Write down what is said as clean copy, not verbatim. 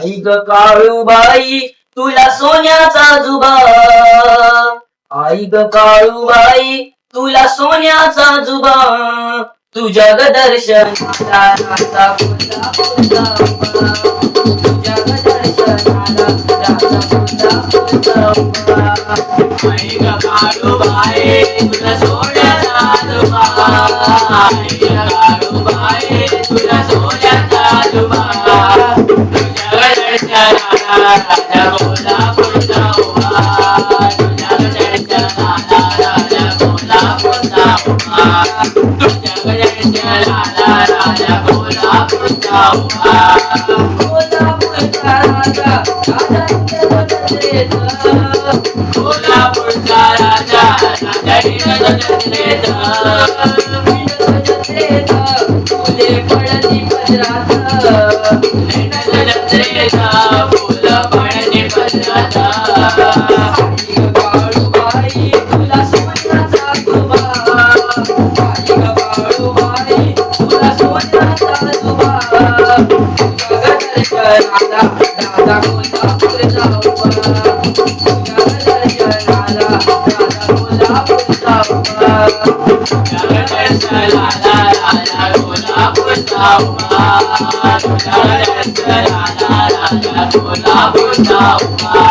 आई ग काळूबाई तुला सोन्याचा जुबा, आई ग काळूबाई तुला सोन्याचा जुबा, तुझ्या ग दर्शनाला राजा कोल्हापूरचा उभा, तुझ्या ग दर्शनाला राजा कोल्हापूरचा उभा. आई ग काळूबाई तुला सोन्याचा जुबा, आई ग काळूबाई तुला सोन्याचा जुबा, राजा कोल्हापूरचा उभा, तुझ्या दर्शनाला राजा कोल्हापूरचा उभा, तुझ्या दर्शनाला राजा कोल्हापूरचा उभा. कोल्हापूरचा राजा राजा जत्रेत, कोल्हापूरचा राजा राजा जत्रेत, जत्रेत फुले पडती पदरात, जत्रेत फुलं पडती पदरात. आई ग काळूबाई तुला सोन्याचा जुबा, आई ग काळूबाई तुला सोन्याचा जुबा, तुझ्या दर्शनाला राजा कोल्हापूरचा उभा, तुझ्या दर्शनाला राजा कोल्हापूरचा उभा, तुझ्या दर्शनाला राजा कोल्हापूरचा उभा, तुझ्या दर्शनाला राजा कोल्हापूरचा उभा.